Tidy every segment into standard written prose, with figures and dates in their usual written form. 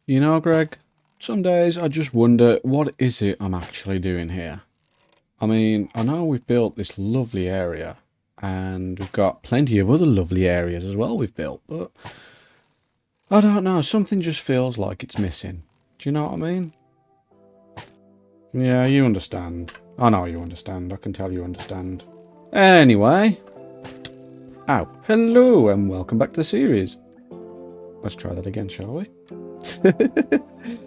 You know, Greg, some days I just wonder what is it I'm actually doing here? I mean, I know we've built this lovely area and we've got plenty of other lovely areas as well we've built, but I don't know, something just feels like it's missing. Do you know what I mean? Yeah, you understand. I know you understand. I can tell you understand. Anyway. Ow. Hello and welcome back to the series. Let's try that again, shall we?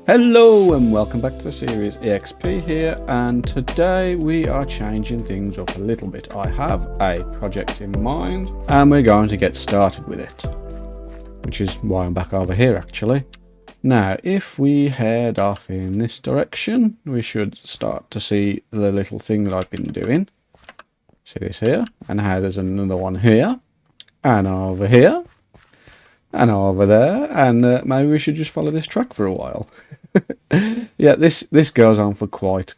Hello and welcome back to the series. EXP here, and today we are changing things up a little bit. I have a project in mind and we're going to get started with it, which is why I'm back over here actually. Now if we head off in this direction, we should start to see the little thing that I've been doing. See this here, and how there's another one here and over here and over there, and maybe we should just follow this track for a while. Yeah, this goes on for quite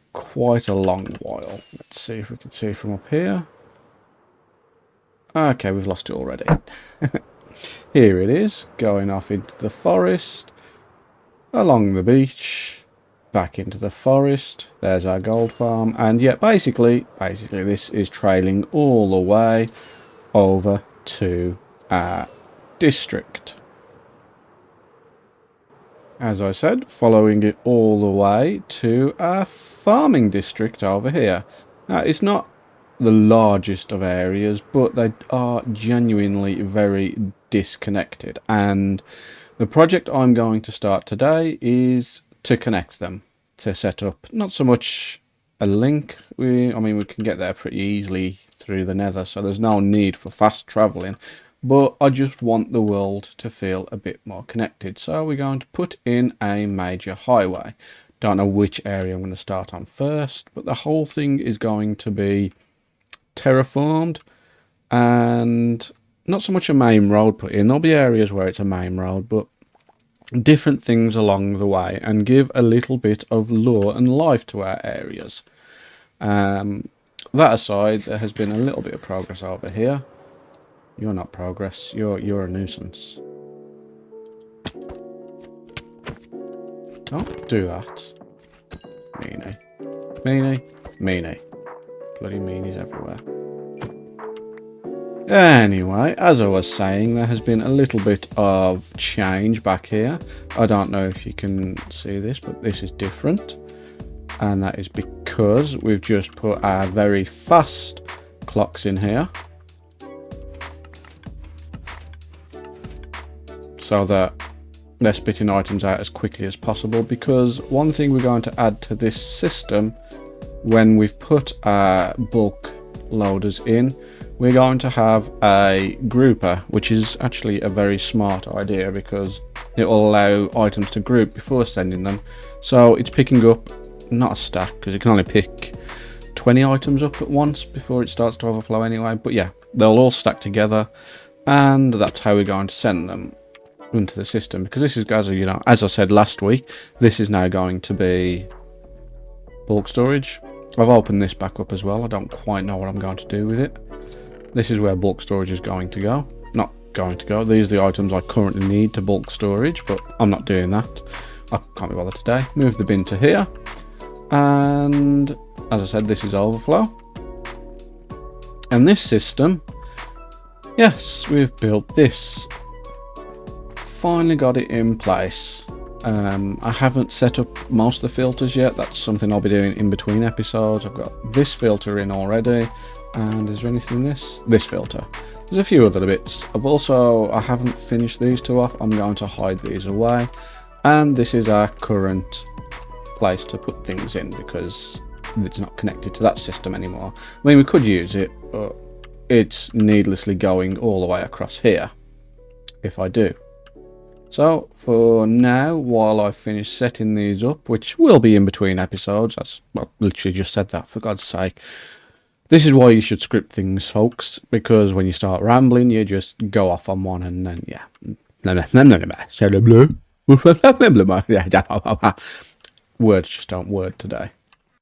a long while. Let's see if we can see from up here. Okay, we've lost it already. Here it is, going off into the forest, along the beach, back into the forest. There's our gold farm, and yeah, basically this is trailing all the way over to our district. As I said, following it all the way to our farming district over here. Now, it's not the largest of areas, but they are genuinely very disconnected. And the project I'm going to start today is to connect them, to set up not so much a link. I mean, we can get there pretty easily through the nether, so there's no need for fast travelling. But I just want the world to feel a bit more connected. So we're going to put in a major highway. Don't know which area I'm going to start on first, but the whole thing is going to be terraformed and not so much a main road put in. There'll be areas where it's a main road, but different things along the way, and give a little bit of lore and life to our areas. That aside, there has been a little bit of progress over here. You're not progress, you're a nuisance. Don't do that. Meanie. Meanie. Meanie. Bloody meanies everywhere. Anyway, as I was saying, there has been a little bit of change back here. I don't know if you can see this, but this is different. And that is because we've just put our very fast clocks in here, so that they're spitting items out as quickly as possible. Because one thing we're going to add to this system, when we've put our bulk loaders in, we're going to have a grouper, which is actually a very smart idea because it will allow items to group before sending them. So it's picking up, not a stack, because it can only pick 20 items up at once before it starts to overflow anyway. But yeah, they'll all stack together, and that's how we're going to send them into the system. Because this is, as I said last week, this is now going to be bulk storage. I've opened this back up as well. I don't quite know what I'm going to do with it. This is where bulk storage is going to go. Not going to go. These are the items I currently need to bulk storage, but I'm not doing that. I can't be bothered today. Move the bin to here. And as I said, this is overflow. And this system, yes, we've built this. Finally got it in place. I haven't set up most of the filters yet. That's something I'll be doing in between episodes. I've got this filter in already, and is there anything in this filter? There's a few other bits. I haven't finished these two off. I'm going to hide these away, and this is our current place to put things in because it's not connected to that system anymore. I mean, we could use it, but it's needlessly going all the way across here if I do. So for now, while I finish setting these up, which will be in between episodes, I literally just said that, for God's sake. This is why you should script things, folks, because when you start rambling, you just go off on one and then, yeah. Words just don't word today.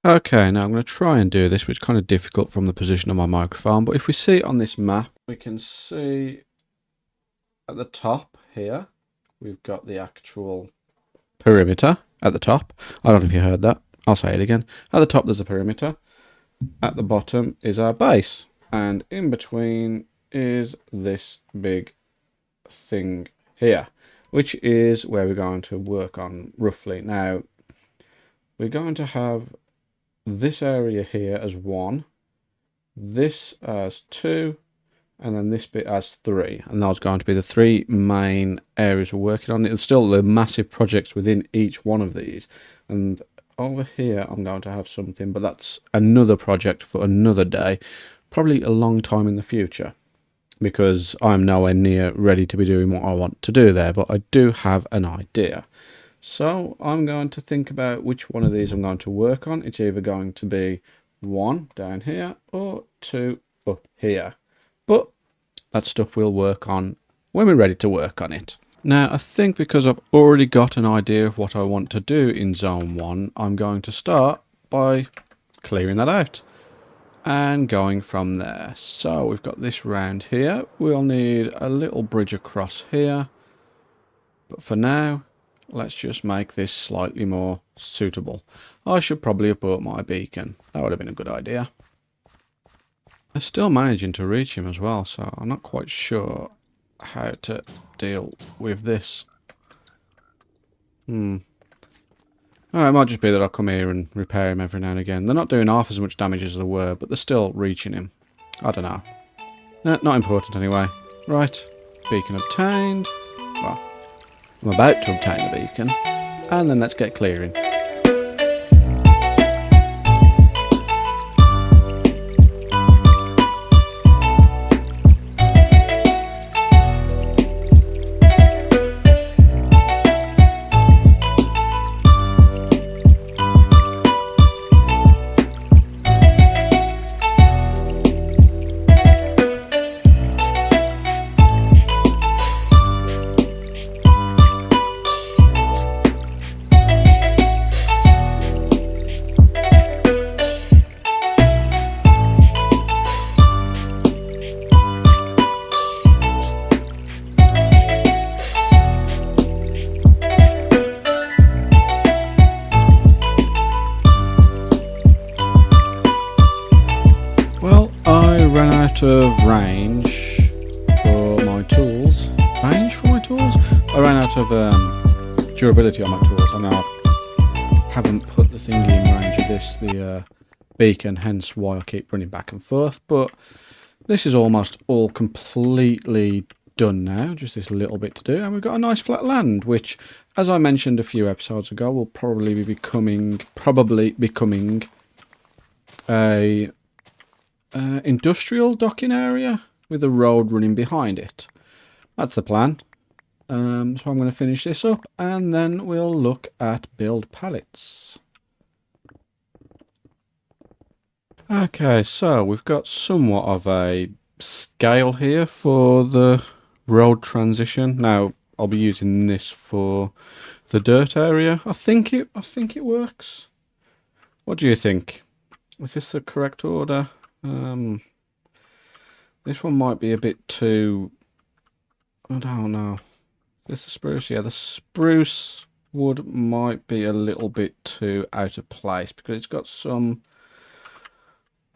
Okay, now I'm going to try and do this, but it's kind of difficult from the position of my microphone. But if we see on this map, we can see at the top here, we've got the actual perimeter at the top. I don't know if you heard that. I'll say it again. At the top there's a perimeter. At the bottom is our base. And in between is this big thing here, which is where we're going to work on roughly. Now, we're going to have this area here as 1, this as 2, and then this bit as 3. And those are going to be the 3 main areas we're working on. It's still the massive projects within each one of these. And over here, I'm going to have something, but that's another project for another day, probably a long time in the future, because I'm nowhere near ready to be doing what I want to do there, but I do have an idea. So I'm going to think about which one of these I'm going to work on. It's either going to be 1 down here or 2 up here. But that stuff we'll work on when we're ready to work on it. Now, I think because I've already got an idea of what I want to do in Zone 1, I'm going to start by clearing that out and going from there. So we've got this round here. We'll need a little bridge across here. But for now, let's just make this slightly more suitable. I should probably have bought my beacon. That would have been a good idea. I'm still managing to reach him as well, so I'm not quite sure how to deal with this. Alright, it might just be that I'll come here and repair him every now and again. They're not doing half as much damage as they were, but they're still reaching him. I don't know. Nah, not important anyway. Right, beacon obtained. Well, I'm about to obtain a beacon. And then let's get clearing. Of range for my tools. Range for my tools? I ran out of durability on my tools, and I haven't put the thingy in range of this, the beacon, hence why I keep running back and forth. But this is almost all completely done now, just this little bit to do, and we've got a nice flat land, which, as I mentioned a few episodes ago, will probably be becoming a industrial docking area with a road running behind it. That's the plan. So I'm going to finish this up and then we'll look at build pallets. Okay, so we've got somewhat of a scale here for the road transition. Now I'll be using this for the dirt area. I think it works. What do you think? Is this the correct order? This one might be a bit too, I don't know. This is the spruce? Yeah, the spruce wood might be a little bit too out of place because it's got some,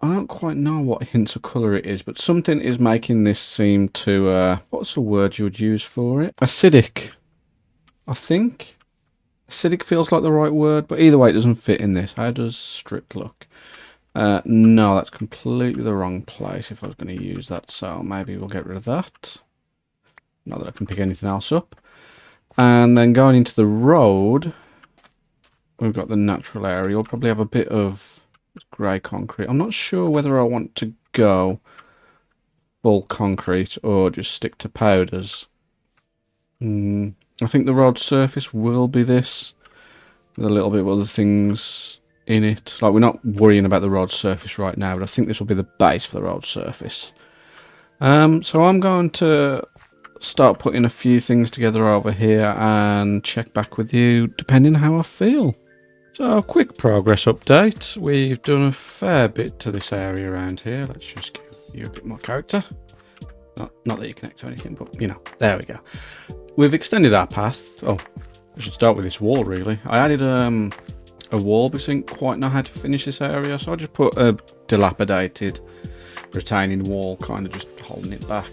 I don't quite know what hints of colour it is, but something is making this seem to, what's the word you would use for it? Acidic, I think. Acidic feels like the right word, but either way it doesn't fit in this. How does stripped look? No, that's completely the wrong place if I was going to use that, so maybe we'll get rid of that. Not that I can pick anything else up. And then going into the road, we've got the natural area. We'll probably have a bit of grey concrete. I'm not sure whether I want to go full concrete or just stick to powders. I think the road surface will be this, with a little bit of other things in it. Like, we're not worrying about the road surface right now, but I think this will be the base for the road surface. So I'm going to start putting a few things together over here and check back with you depending how I feel. So, quick progress update. We've done a fair bit to this area around here. Let's just give you a bit more character. Not that you connect to anything, but you know, there we go. We've extended our path. Oh, should start with this wall, really. I added a wall because I didn't quite know how to finish this area, so I just put a dilapidated retaining wall, kind of just holding it back.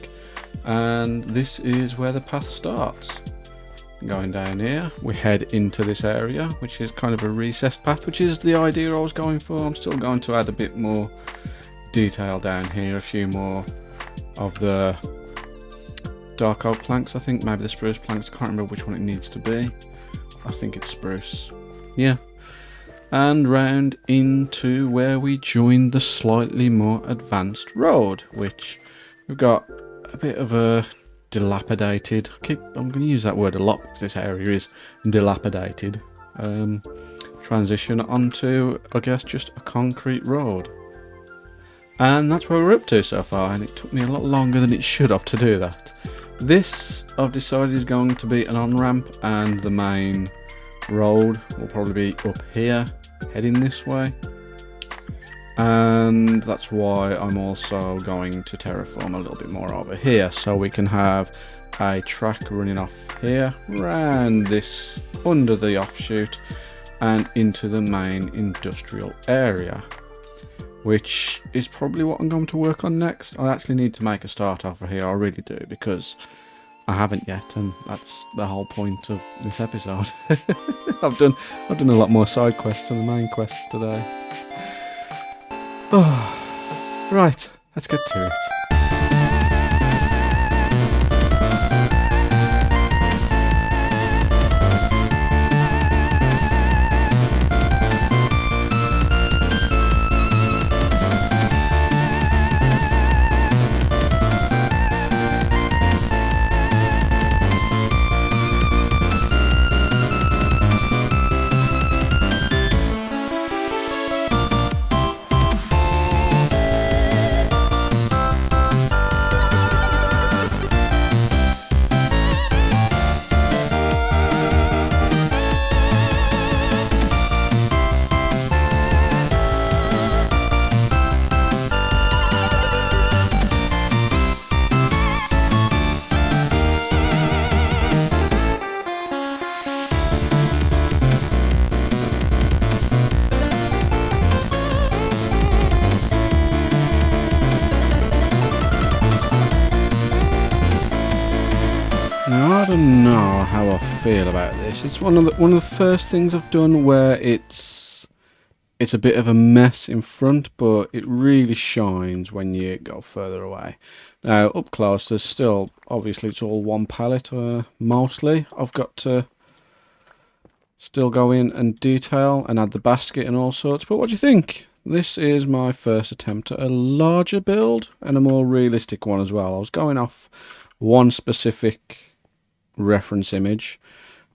And this is where the path starts. Going down here, we head into this area, which is kind of a recessed path, which is the idea I was going for. I'm still going to add a bit more detail down here, a few more of the dark oak planks, I think, maybe the spruce planks. I can't remember which one it needs to be. I think it's spruce. Yeah. And round into where we join the slightly more advanced road, which we've got a bit of a dilapidated, I'm going to use that word a lot because this area is dilapidated, transition onto, I guess, just a concrete road. And that's where we're up to so far, and it took me a lot longer than it should have to do that. This, I've decided, is going to be an on-ramp, and the main road will probably be up here, heading this way. And that's why I'm also going to terraform a little bit more over here, so we can have a track running off here, round this, under the offshoot, and into the main industrial area, which is probably what I'm going to work on next. I actually need to make a start over here, I really do, because I haven't yet, and that's the whole point of this episode. I've done a lot more side quests than the main quests today. Oh, right, let's get to it. Now, I don't know how I feel about this. It's one of the first things I've done where it's a bit of a mess in front, but it really shines when you go further away. Now, up close, there's still, obviously, it's all one palette, mostly. I've got to still go in and detail and add the basket and all sorts. But what do you think? This is my first attempt at a larger build and a more realistic one as well. I was going off one specific reference image,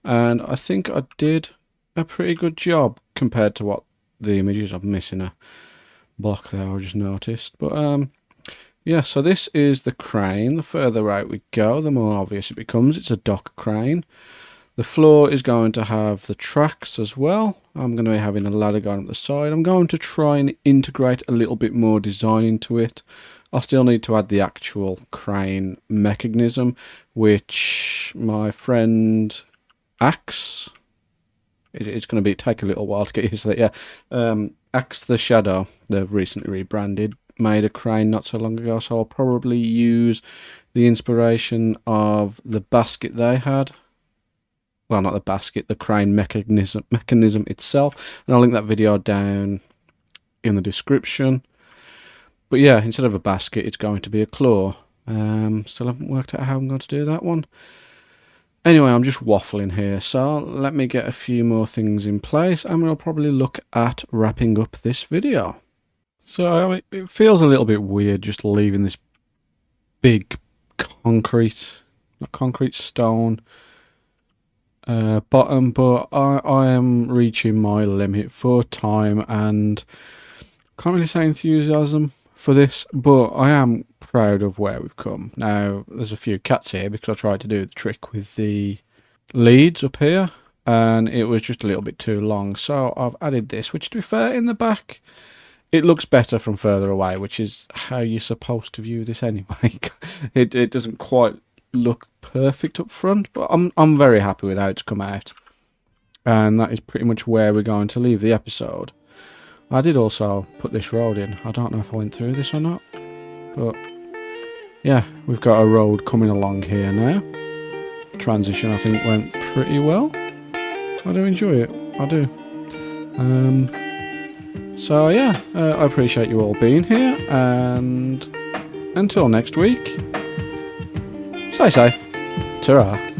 and I think I did a pretty good job compared to what the images. I'm missing a block there, I just noticed. But yeah, so this is the crane. The further out we go, the more obvious it becomes. It's a dock crane. The floor is going to have the tracks as well. I'm going to be having a ladder going up the side. I'm going to try and integrate a little bit more design into it. I'll still need to add the actual crane mechanism, which my friend Axe, it's going to take a little while to get used to that, yeah. Axe the Shadow, they've recently rebranded, made a crane not so long ago, so I'll probably use the inspiration of the basket they had. Well, not the basket, the crane mechanism itself, and I'll link that video down in the description. But yeah, instead of a basket, it's going to be a claw. Still haven't worked out how I'm going to do that one. Anyway, I'm just waffling here, so let me get a few more things in place, and we'll probably look at wrapping up this video. So it feels a little bit weird just leaving this big concrete stone bottom, but I am reaching my limit for time, and can't really say enthusiasm for this, but I am proud of where we've come. Now, there's a few cats here because I tried to do the trick with the leads up here, and it was just a little bit too long, so I've added this, which, to be fair, in the back, it looks better from further away, which is how you're supposed to view this anyway. It doesn't quite look perfect up front, but I'm very happy with how it's come out. And that is pretty much where we're going to leave the episode. I did also put this road in. I don't know if I went through this or not, but yeah, we've got a road coming along here now. Transition, I think, went pretty well. I do enjoy it. I do. So yeah, I appreciate you all being here, and until next week, stay safe. Ta-ra.